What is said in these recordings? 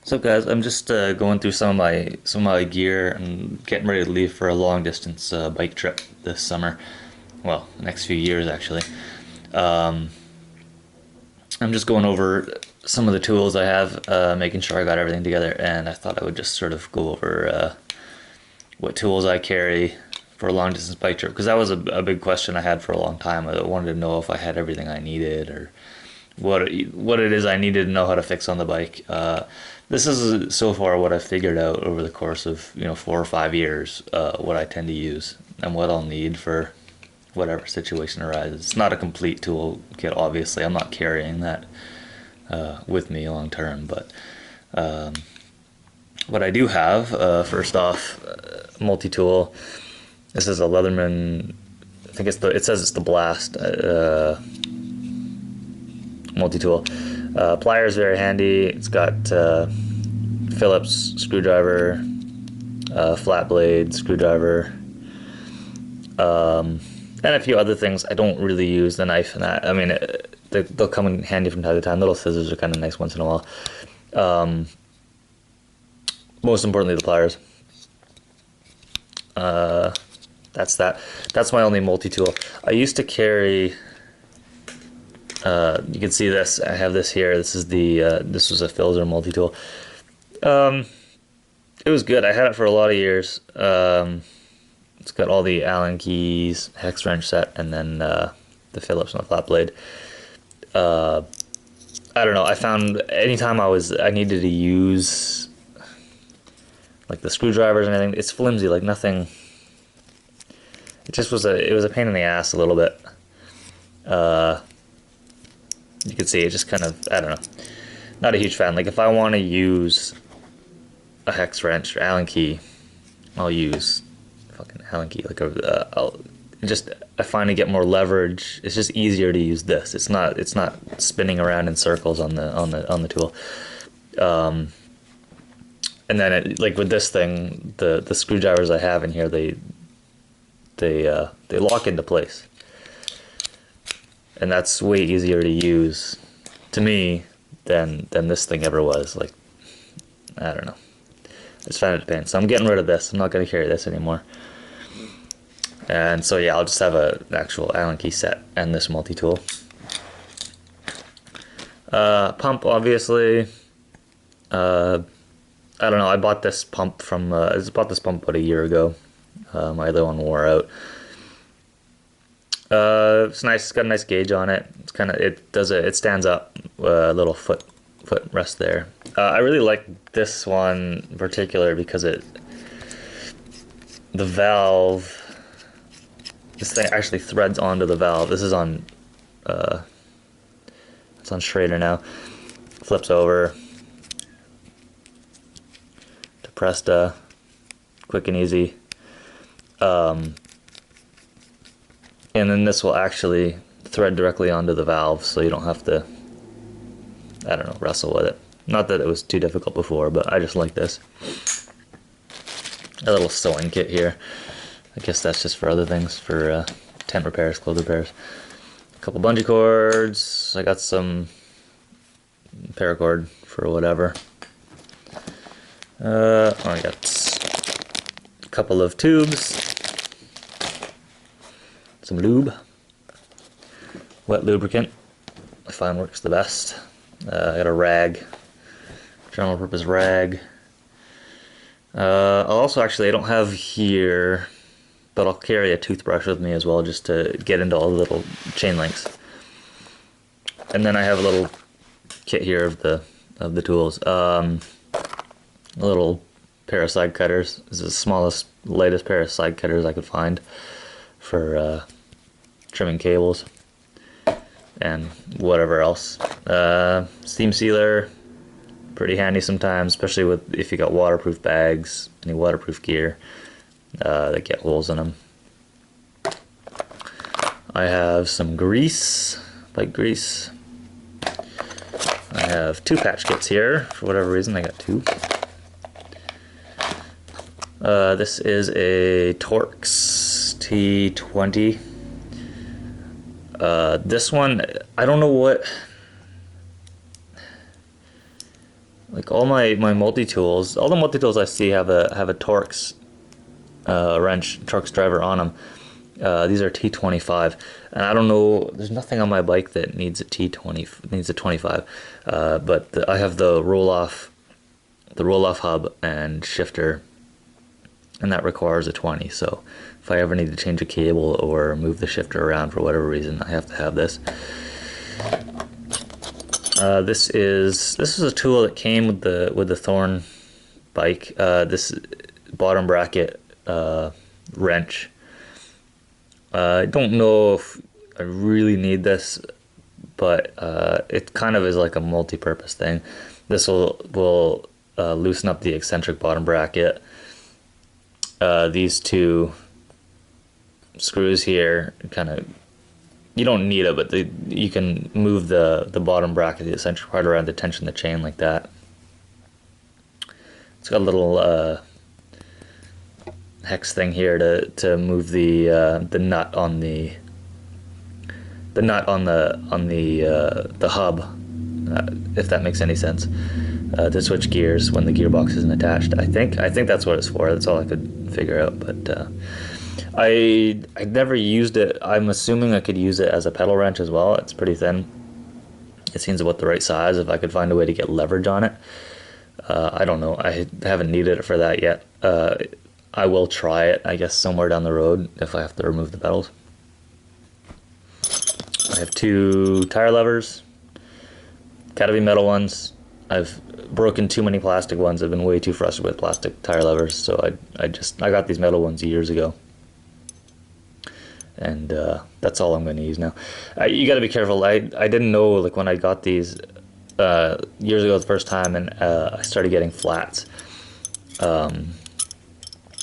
So guys, I'm just going through some of my gear and getting ready to leave for a long distance bike trip this summer. Well, the next few years actually. Um, I'm just going over some of the tools I have, making sure I got everything together, and I thought I would just sort of go over what tools I carry for a long distance bike trip because that was a big question I had for a long time. I wanted to know if I had everything I needed or what it is I needed to know how to fix on the bike. This is so far what I've figured out over the course of 4 or 5 years. What I tend to use and what I'll need for whatever situation arises. It's not a complete toolkit, obviously. I'm not carrying that with me long term, but what I do have, first off, multi tool. This is a Leatherman. I think it says it's the Blast. Multi-tool. Pliers very handy. It's got Phillips screwdriver, flat blade screwdriver, and a few other things. I don't really use the knife and that. I mean, they'll come in handy from time to time. Little scissors are kind of nice once in a while. Most importantly, the pliers. That's that. That's my only multi-tool. I used to carry. You can see this. I have this here. This is this was a Filzer multi-tool. It was good. I had it for a lot of years. It's got all the Allen keys, hex wrench set, and then the Phillips and the flat blade. I don't know. I found anytime I needed to use like the screwdrivers and everything, it's flimsy. Like nothing. It was a pain in the ass a little bit. You can see it just kind of, I don't know, not a huge fan. Like if I want to use a hex wrench or Allen key, I'll use fucking Allen key. Like I find to get more leverage. It's just easier to use this. It's not spinning around in circles on the tool. And then like with this thing, the screwdrivers I have in here, they lock into place. And that's way easier to use to me than this thing ever was. Like, I don't know. It's kind of depends. So I'm getting rid of this. I'm not going to carry this anymore. And so yeah, I'll just have an actual Allen key set and this multi-tool. Pump, obviously. I don't know. I bought this pump about a year ago. My other one wore out. It's nice. It's got a nice gauge on it. It stands up. A little foot rest there. I really like this one in particular because the valve. This thing actually threads onto the valve. This is on. It's on Schrader now. Flips over. To Presta. Quick and easy. And then this will actually thread directly onto the valve, so you don't have to, I don't know, wrestle with it. Not that it was too difficult before, but I just like this. A little sewing kit here. I guess that's just for other things, for tent repairs, clothes repairs. A couple bungee cords. I got some paracord for whatever. I got a couple of tubes. Some lube, wet lubricant, I find works the best. I got a rag, general purpose rag. I'll also I don't have here, but I'll carry a toothbrush with me as well just to get into all the little chain links. And then I have a little kit here of the tools. A little pair of side cutters. This is the smallest, lightest pair of side cutters I could find for trimming cables and whatever else. Steam sealer, pretty handy sometimes, especially if you got waterproof bags, any waterproof gear that get holes in them. I have some grease, bike grease. I have 2 patch kits here. For whatever reason, I got 2. This is a Torx T20. This one, I don't know what like all my multi-tools, all the multi-tools I see have a Torx wrench, Torx driver on them. These are T25, and I don't know. There's nothing on my bike that needs a T20, needs a 25, but I have the roll-off hub and shifter, and that requires a 20. So if I ever need to change a cable or move the shifter around for whatever reason, I have to have this. This is a tool that came with the Thorn bike. This bottom bracket wrench. I don't know if I really need this, but it kind of is like a multi-purpose thing. This will loosen up the eccentric bottom bracket. These two screws here, kind of, you don't need it, but you can move the bottom bracket, the eccentric part around to tension the chain like that. It's got a little hex thing here to move the nut on the hub, if that makes any sense, to switch gears when the gearbox isn't attached. I think that's what it's for. That's all I could figure out, but I never used it. I'm assuming I could use it as a pedal wrench as well. It's pretty thin. It seems about the right size if I could find a way to get leverage on it. I don't know. I haven't needed it for that yet. I will try it, I guess, somewhere down the road if I have to remove the pedals. I have 2 tire levers, gotta be metal ones. I've broken too many plastic ones. I've been way too frustrated with plastic tire levers, so I got these metal ones years ago. And that's all I'm going to use now. You got to be careful. I didn't know, like, when I got these years ago the first time, and I started getting flats.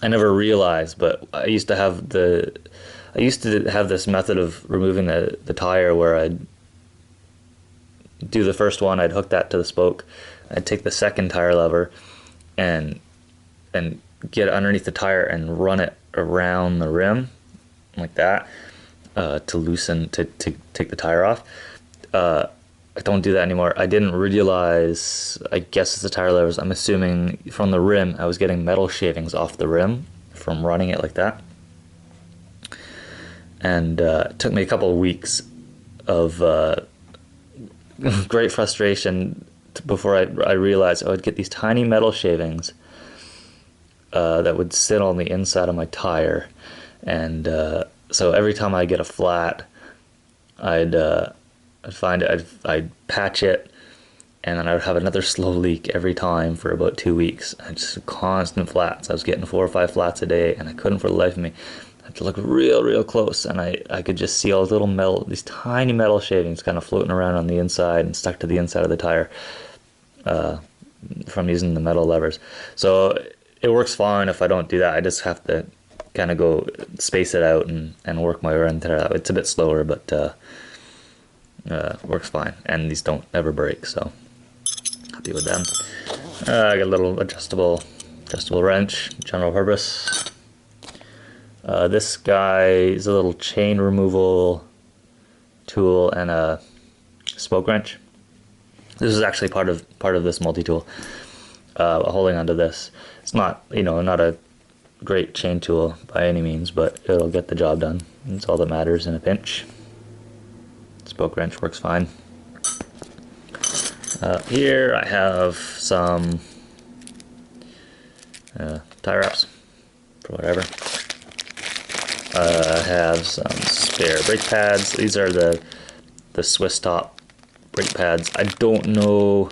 I never realized, but I used to have this method of removing the tire where I'd do the first one, I'd hook that to the spoke, I'd take the second tire lever and get underneath the tire and run it around the rim like that, to loosen, to take the tire off. I don't do that anymore. I didn't realize, I guess it's the tire levers. I'm assuming from the rim I was getting metal shavings off the rim from running it like that. And it took me a couple of weeks of great frustration before I realized I would get these tiny metal shavings that would sit on the inside of my tire. And so every time I get a flat, I'd find it, I'd patch it, and then I would have another slow leak every time for about 2 weeks. And just constant flats. I was getting 4 or 5 flats a day, and I couldn't for the life of me. I had to look real close, and I could just see all these little metal, these tiny metal shavings kind of floating around on the inside and stuck to the inside of the tire from using the metal levers. So it works fine if I don't do that. I just have to kind of go space it out and work my way around there. It's a bit slower, but works fine, and these don't ever break, so happy with them. I got a little adjustable wrench, general purpose. This guy is a little chain removal tool and a spoke wrench. This is actually part of this multi-tool. Holding onto this, it's not, not a great chain tool by any means, but it'll get the job done. That's all that matters in a pinch. Spoke wrench works fine. Here I have some tie wraps for whatever. I have some spare brake pads. These are the Swiss top brake pads. I don't know.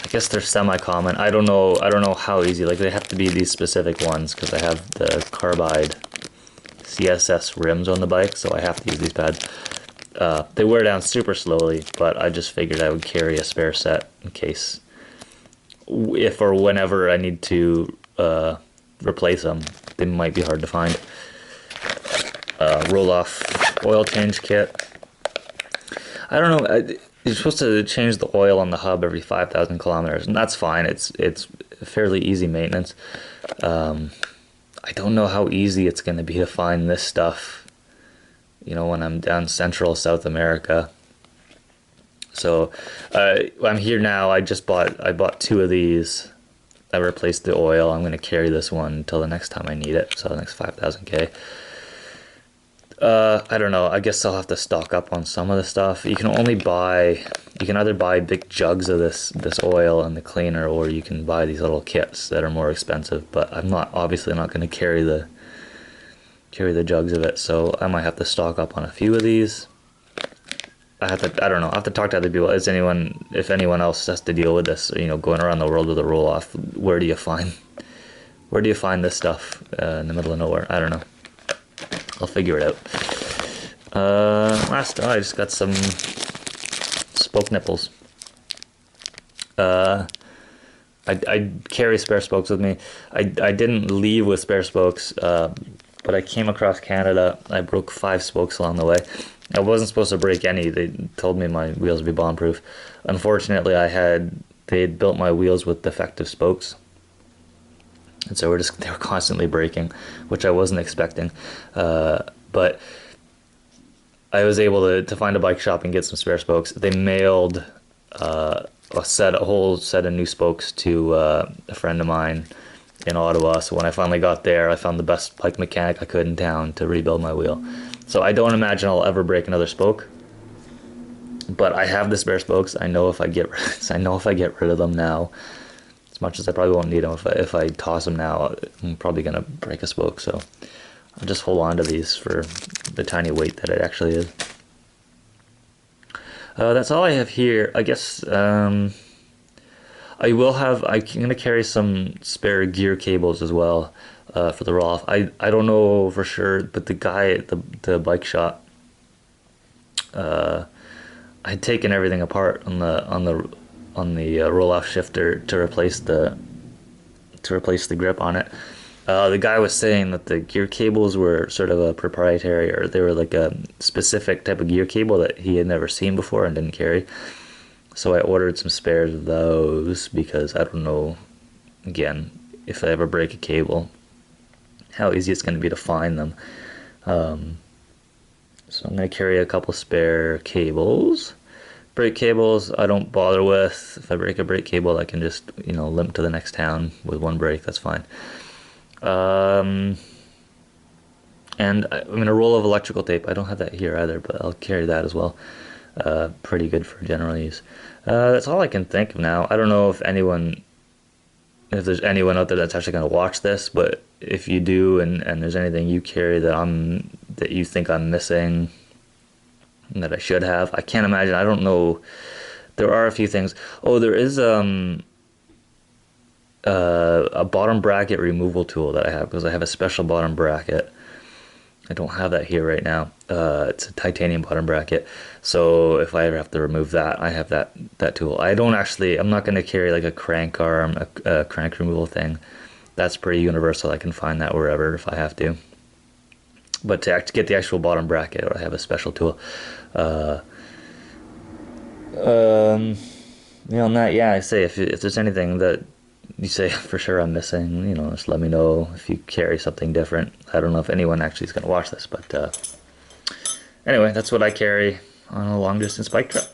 I guess they're semi-common. I don't know how easy. Like, they have to be these specific ones because I have the carbide CSS rims on the bike, so I have to use these pads. They wear down super slowly, but I just figured I would carry a spare set in case, if or whenever I need to replace them. They might be hard to find. Roll-off oil change kit. I don't know. You're supposed to change the oil on the hub every 5,000 kilometers, and that's fine. It's fairly easy maintenance. I don't know how easy it's going to be to find this stuff, when I'm down Central South America. So I'm here now. I bought two of these. I replaced the oil. I'm gonna carry this one until the next time I need it. So the next 5,000K. I don't know. I guess I'll have to stock up on some of the stuff. You can either buy big jugs of this oil and the cleaner, or you can buy these little kits that are more expensive. But I'm obviously not going to carry the jugs of it, so I might have to stock up on a few of these. I don't know. I have to talk to other people. If anyone else has to deal with this, going around the world with a roll off, where do you find this stuff in the middle of nowhere? I don't know. I'll figure it out. I just got some spoke nipples. I carry spare spokes with me. I didn't leave with spare spokes, but I came across Canada. I broke 5 spokes along the way. I wasn't supposed to break any. They told me my wheels would be bomb-proof. Unfortunately, they had built my wheels with defective spokes. And so they were constantly breaking, which I wasn't expecting. But I was able to find a bike shop and get some spare spokes. They mailed a whole set of new spokes to a friend of mine in Ottawa. So when I finally got there, I found the best bike mechanic I could in town to rebuild my wheel. So I don't imagine I'll ever break another spoke. But I have the spare spokes. I know if I get rid of them now, much as I probably won't need them, if I toss them now, I'm probably gonna break a spoke. So I'll just hold on to these for the tiny weight that it actually is. That's all I have here. I guess I'm gonna carry some spare gear cables as well for the roll-off. I don't know for sure, but the guy at the bike shop, I'd taken everything apart on the roll-off shifter to replace the grip on it. The guy was saying that the gear cables were sort of a proprietary, or they were like a specific type of gear cable that he had never seen before and didn't carry. So I ordered some spares of those because I don't know, again, if I ever break a cable, how easy it's going to be to find them. So I'm going to carry a couple spare cables. Brake cables I don't bother with. If I break a brake cable, I can just limp to the next town with one brake. That's fine. And I'm gonna roll of electrical tape. I don't have that here either, but I'll carry that as well. Pretty good for general use. That's all I can think of now. I don't know if there's anyone out there that's actually gonna watch this, but if you do, and there's anything you carry that you think I'm missing, that I should have. I can't imagine. I don't know. There are a few things. Oh, there is a bottom bracket removal tool that I have, because I have a special bottom bracket. I don't have that here right now. It's a titanium bottom bracket. So if I ever have to remove that, I have that tool. I'm not going to carry like a crank arm, a crank removal thing. That's pretty universal. I can find that wherever if I have to. But to get the actual bottom bracket, I have a special tool. On that, yeah, I say if there's anything that you say for sure I'm missing, just let me know if you carry something different. I don't know if anyone actually is going to watch this, but anyway, that's what I carry on a long distance bike trip.